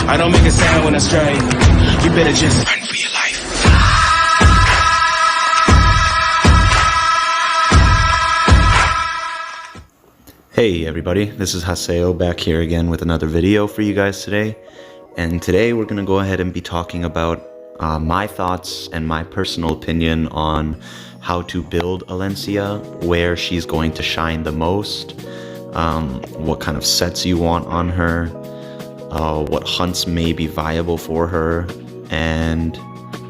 I don't make a sound when I strike. You better just run for your life. Hey everybody, this is Haseo back here again with another video for you guys today. And today we're going to go ahead and be talking about my thoughts and my personal opinion on how to build Alencia, where she's going to shine the most, what kind of sets you want on her, what hunts may be viable for her, and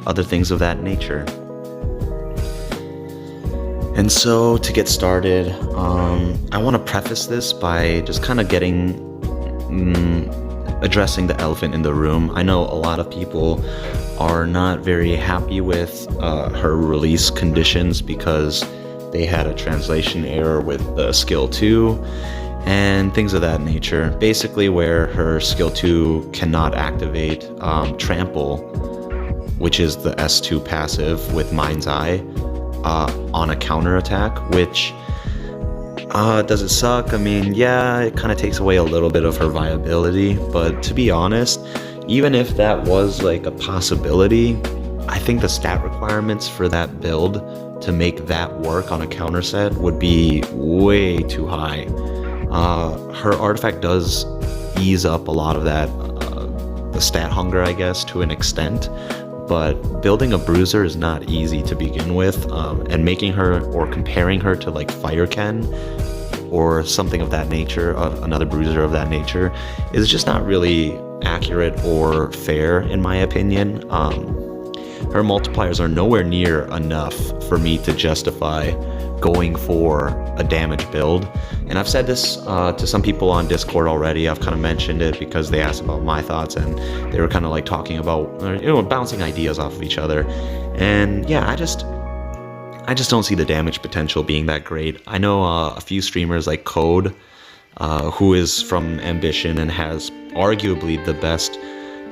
other things of that nature. And so to get started, I want to preface this by just kind of addressing the elephant in the room. I know a lot of people are not very happy with her release conditions because they had a translation error with the skill 2 and things of that nature. Basically where her skill 2 cannot activate Trample, which is the S2 passive with Mind's Eye, on a counterattack, which does it suck? I mean, yeah, it kind of takes away a little bit of her viability, but to be honest, even if that was like a possibility, I think the stat requirements for that build to make that work on a counter set would be way too high. Her artifact does ease up a lot of that, the stat hunger, I guess, to an extent, but building a bruiser is not easy to begin with, and making her or comparing her to like Fireken or something of that nature, another bruiser of that nature, is just not really accurate or fair in my opinion. Her multipliers are nowhere near enough for me to justify going for a damage build. And I've said this to some people on Discord already. I've kind of mentioned it because they asked about my thoughts and they were kind of like talking about, bouncing ideas off of each other. And yeah, I just don't see the damage potential being that great. I know a few streamers like Code, who is from Ambition and has arguably the best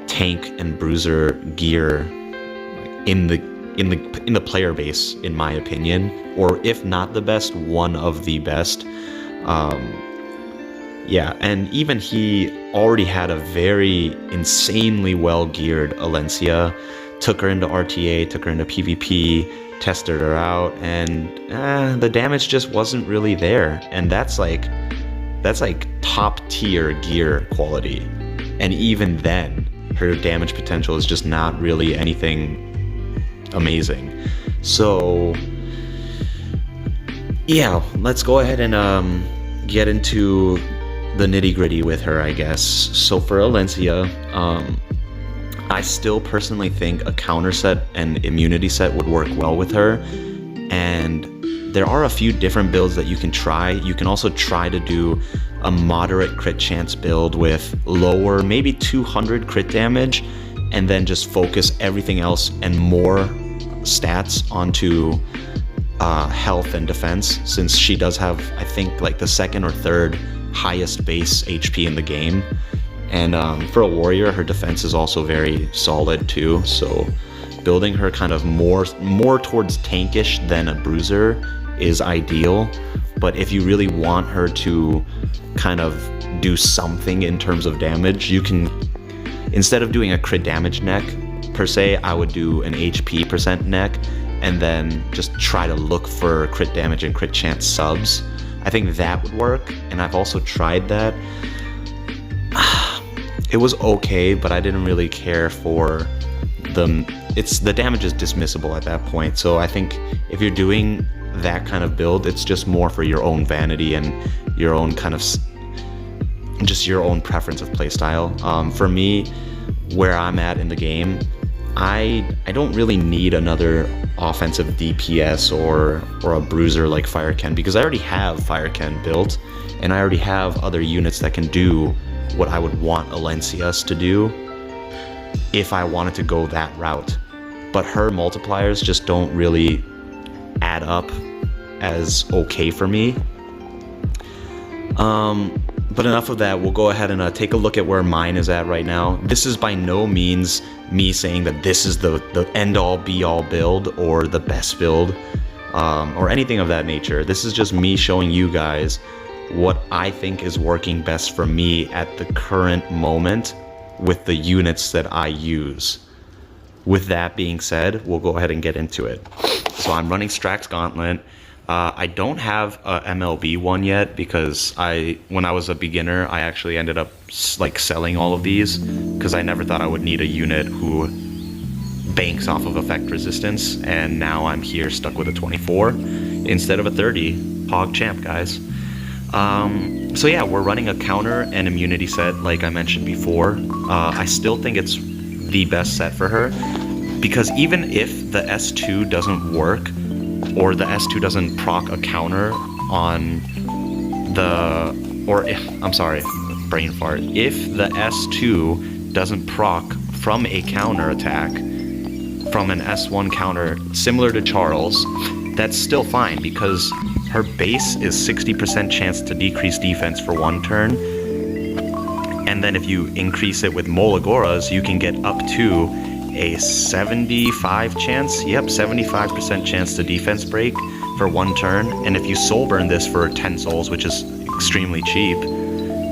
tank and bruiser gear in the player base, in my opinion, or if not the best, one of the best. Yeah, and even he already had a very insanely well geared Alencia, took her into RTA, took her into PvP, tested her out, and the damage just wasn't really there. And that's like top tier gear quality, and even then her damage potential is just not really anything amazing. So yeah, let's go ahead and get into the nitty-gritty with her, I guess. So for Alencia, I still personally think a counter set and immunity set would work well with her, and there are a few different builds that you can try. You can also try to do a moderate crit chance build with lower, maybe 200 crit damage, and then just focus everything else and more stats onto health and defense, since she does have, I think, like the second or third highest base HP in the game. And for a warrior, her defense is also very solid too, so building her kind of more towards tankish than a bruiser is ideal. But if you really want her to kind of do something in terms of damage, you can, instead of doing a crit damage neck per se, I would do an HP % neck and then just try to look for crit damage and crit chance subs. I think that would work, and I've also tried that. It was okay, but I didn't really care for the damage is dismissible at that point. So I think if you're doing that kind of build, it's just more for your own vanity and your own kind of just your own preference of playstyle. For me, where I'm at in the game, I don't really need another offensive DPS or a bruiser like Fireken, because I already have Fireken built, and I already have other units that can do what I would want Alencia's to do if I wanted to go that route. But her multipliers just don't really add up as okay for me. But enough of that, we'll go ahead and take a look at where mine is at right now. This is by no means me saying that this is the end-all be-all build or the best build or anything of that nature. This is just me showing you guys what I think is working best for me at the current moment with the units that I use. With that being said, we'll go ahead and get into it. So I'm running Strax Gauntlet. I don't have a MLB one yet because when I was a beginner, I actually ended up like selling all of these because I never thought I would need a unit who banks off of effect resistance, and now I'm here stuck with a 24 instead of a 30. Hog champ, guys. So yeah, we're running a counter and immunity set like I mentioned before. I still think it's the best set for her because even if the S2 doesn't work or the S2 doesn't proc a counter on I'm sorry, brain fart. If the S2 doesn't proc from a counter attack, from an S1 counter similar to Charles, that's still fine because her base is 60% chance to decrease defense for 1 turn. And then if you increase it with Molagoras, you can get up to a 75 chance, 75% chance to defense break for 1 turn. And if you soul burn this for 10 souls, which is extremely cheap,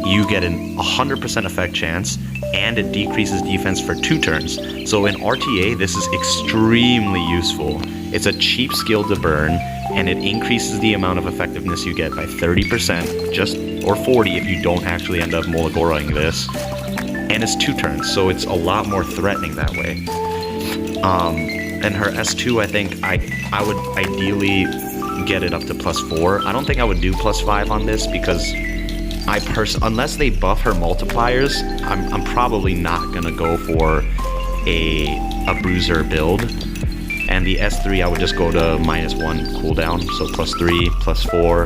you get an 100% effect chance, and it decreases defense for 2 turns. So in RTA, this is extremely useful. It's a cheap skill to burn, and it increases the amount of effectiveness you get by 30%, or 40 if you don't actually end up Molagoraing this. And it's 2 turns, so it's a lot more threatening that way. And her S2, I think I would ideally get it up to +4. I don't think I would do +5 on this because unless they buff her multipliers, I'm probably not gonna go for a bruiser build. And the S3, I would just go to -1 cooldown, so +3, +4,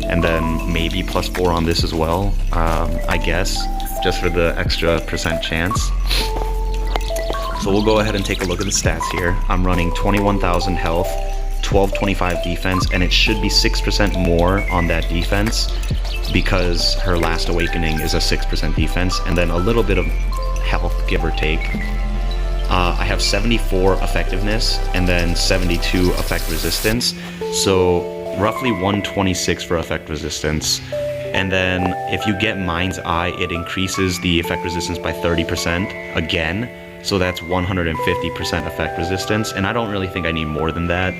and then maybe +4 on this as well, I guess, just for the extra % chance. So we'll go ahead and take a look at the stats here. I'm running 21,000 health, 1225 defense, and it should be 6% more on that defense because her last awakening is a 6% defense, and then a little bit of health, give or take. I have 74 effectiveness and then 72 effect resistance, so roughly 126 for effect resistance. And then if you get Mind's Eye, it increases the effect resistance by 30% again, so that's 150% effect resistance, and I don't really think I need more than that.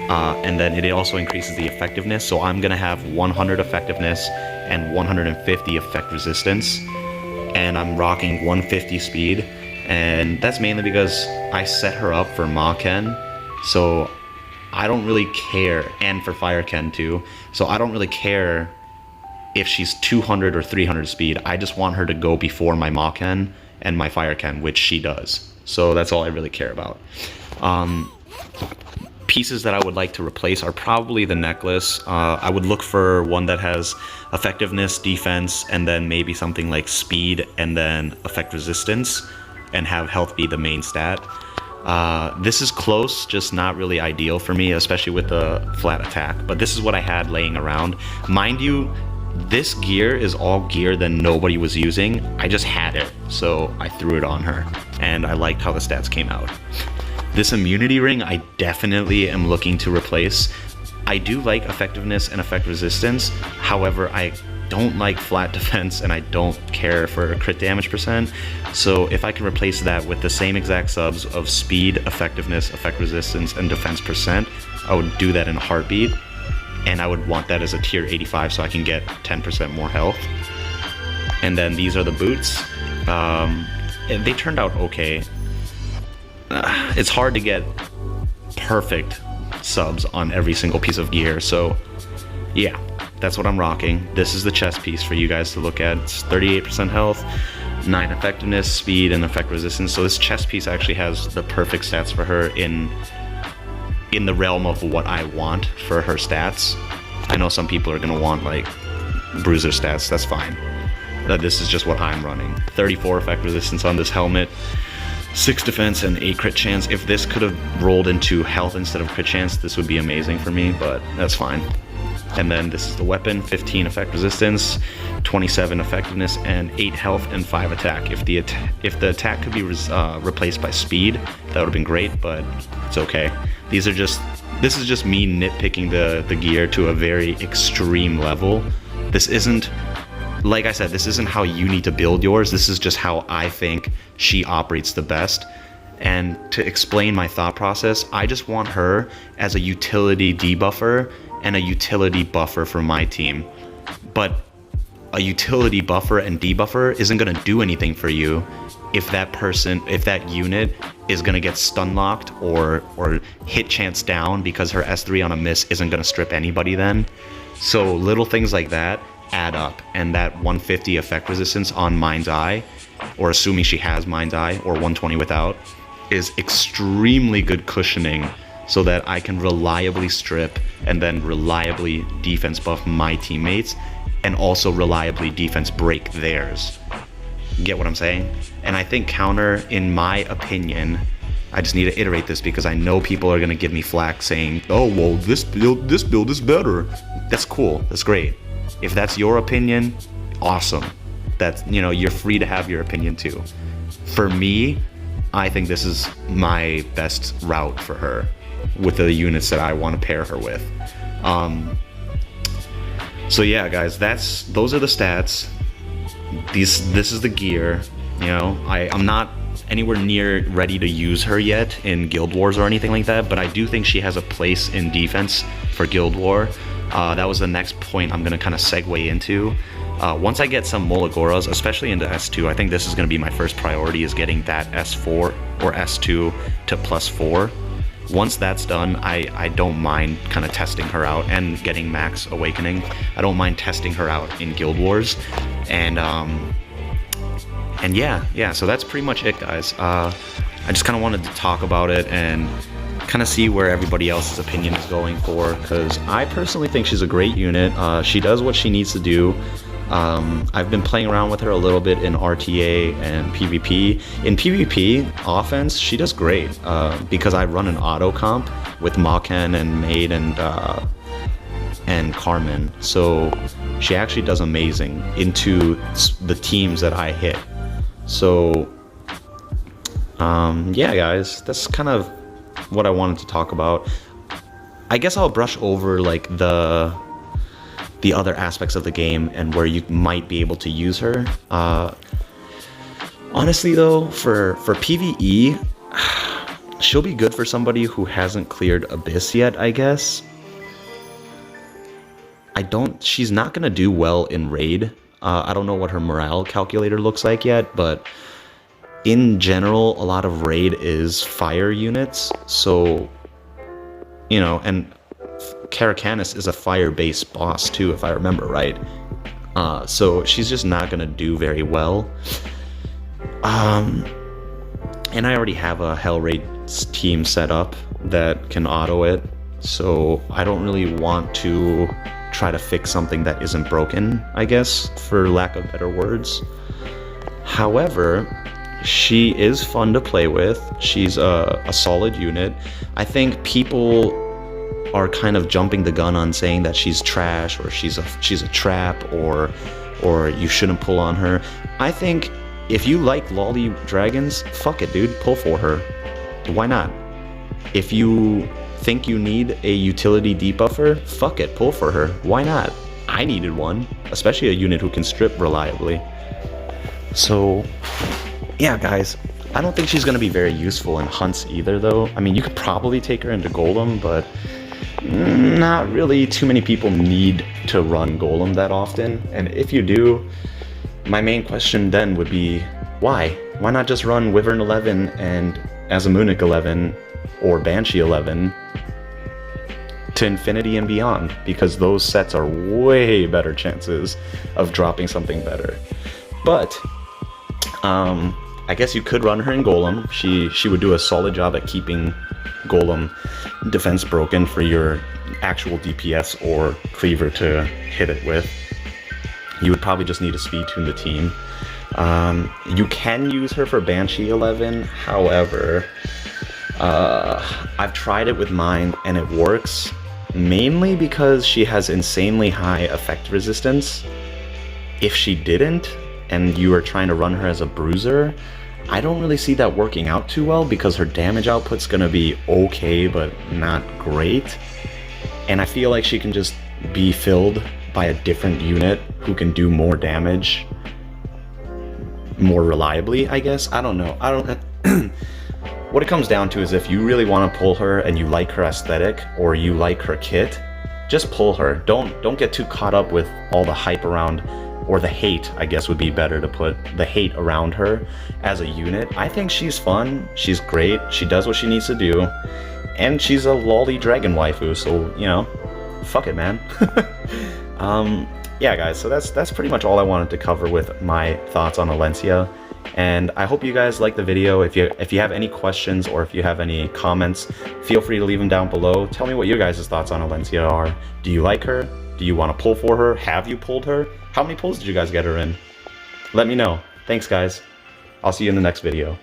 And then it also increases the effectiveness, so I'm gonna have 100 effectiveness and 150 effect resistance, and I'm rocking 150 speed, and that's mainly because I set her up for Ma-Ken, so I don't really care, and for Fire-Ken too, so I don't really care if she's 200 or 300 speed. I just want her to go before my Ma-Ken and my Fire-Ken, which she does, so that's all I really care about. Pieces that I would like to replace are probably the necklace. I would look for one that has effectiveness, defense, and then maybe something like speed and then effect resistance, and have health be the main stat. This is close, just not really ideal for me, especially with the flat attack, but this is what I had laying around. Mind you, this gear is all gear that nobody was using. I just had it, so I threw it on her, and I liked how the stats came out. This immunity ring, I definitely am looking to replace. I do like effectiveness and effect resistance. However, I don't like flat defense and I don't care for crit damage %. So if I can replace that with the same exact subs of speed, effectiveness, effect resistance, and defense %, I would do that in a heartbeat. And I would want that as a tier 85 so I can get 10% more health. And then these are the boots. They turned out okay. It's hard to get perfect subs on every single piece of gear, so yeah, that's what I'm rocking. This is the chest piece for you guys to look at. It's 38% health, 9 effectiveness, speed, and effect resistance. So this chest piece actually has the perfect stats for her in the realm of what I want for her stats. I know some people are gonna want like bruiser stats, that's fine. This is just what I'm running. 34 effect resistance on this helmet, 6 defense and 8 crit chance. If this could have rolled into health instead of crit chance, this would be amazing for me, but that's fine. And then this is the weapon, 15 effect resistance, 27 effectiveness, and 8 health and 5 attack. If the attack could be replaced by speed, that would have been great, but it's okay. This is just me nitpicking the gear to a very extreme level. This isn't like I said, this isn't how you need to build yours. This is just how I think she operates the best. And to explain my thought process, I just want her as a utility debuffer and a utility buffer for my team. But a utility buffer and debuffer isn't going to do anything for you if that unit is going to get stun locked or hit chance down because her S3 on a miss isn't going to strip anybody then. So little things like that add up, and that 150 effect resistance on Mind's Eye, or assuming she has Mind's Eye, or 120 without, is extremely good cushioning so that I can reliably strip and then reliably defense buff my teammates and also reliably defense break theirs. Get what I'm saying? And I think counter, in my opinion, I just need to iterate this because I know people are going to give me flack saying, oh, well, this build is better. That's cool. That's great. If that's your opinion, awesome. That's, you know, you're free to have your opinion too. For me, I think this is my best route for her with the units that I want to pair her with. So yeah, guys, those are the stats. This is the gear. You know, I'm not anywhere near ready to use her yet in Guild Wars or anything like that, but I do think she has a place in defense for Guild War. That was the next point I'm gonna kind of segue into. Once I get some Molagoras, especially into S2, I think this is going to be my first priority, is getting that S4 or S2 to +4. Once that's done, I don't mind kind of testing her out and getting Max Awakening. I don't mind testing her out in Guild Wars. And yeah, so that's pretty much it, guys. I just kind of wanted to talk about it and kind of see where everybody else's opinion is going for, because I personally think she's a great unit. She does what she needs to do. I've been playing around with her a little bit in RTA and PvP. In PvP offense, she does great because I run an auto comp with Makan and Maid and Carmen. So she actually does amazing into the teams that I hit. So yeah, guys, that's kind of what I wanted to talk about. I guess I'll brush over like the other aspects of the game and where you might be able to use her. Honestly though, for PvE, she'll be good for somebody who hasn't cleared Abyss yet, I guess. She's not gonna do well in Raid. I don't know what her morale calculator looks like yet, but in general, a lot of Raid is fire units, so, you know, and Caracanis is a fire-based boss too, if I remember right. So she's just not gonna do very well. And I already have a Hell Raid team set up that can auto it, so I don't really want to try to fix something that isn't broken, I guess, for lack of better words. However, she is fun to play with. She's a solid unit. I think people are kind of jumping the gun on saying that she's trash or she's a trap or you shouldn't pull on her. I think if you like lolly dragons, fuck it, dude, pull for her. Why not? If you think you need a utility debuffer, fuck it, pull for her. Why not? I needed one, especially a unit who can strip reliably. So yeah, guys, I don't think she's going to be very useful in hunts either, though. I mean, you could probably take her into Golem, but not really too many people need to run Golem that often. And if you do, my main question then would be, why? Why not just run Wyvern 11 and Azamunic 11 or Banshee 11 to Infinity and beyond? Because those sets are way better chances of dropping something better. But I guess you could run her in Golem. She would do a solid job at keeping Golem defense broken for your actual DPS or cleaver to hit it with. You would probably just need to speed tune the team. You can use her for Banshee 11, however, I've tried it with mine and it works mainly because she has insanely high effect resistance. If she didn't, and you are trying to run her as a bruiser, I don't really see that working out too well because her damage output's gonna be okay, but not great. And I feel like she can just be filled by a different unit who can do more damage more reliably, I guess. I don't know. I don't what it comes down to is if you really want to pull her and you like her aesthetic or you like her kit, just pull her. Don't get too caught up with all the hype around, or the hate, I guess would be better to put, the hate around her as a unit. I think she's fun, she's great, she does what she needs to do, and she's a lolly dragon waifu, so, you know, fuck it, man. Yeah, guys, so that's pretty much all I wanted to cover with my thoughts on Alencia. And I hope you guys liked the video. If you have any questions or if you have any comments, feel free to leave them down below. Tell me what your guys' thoughts on Alencia are. Do you like her? Do you want to pull for her? Have you pulled her? How many pulls did you guys get her in? Let me know. Thanks, guys. I'll see you in the next video.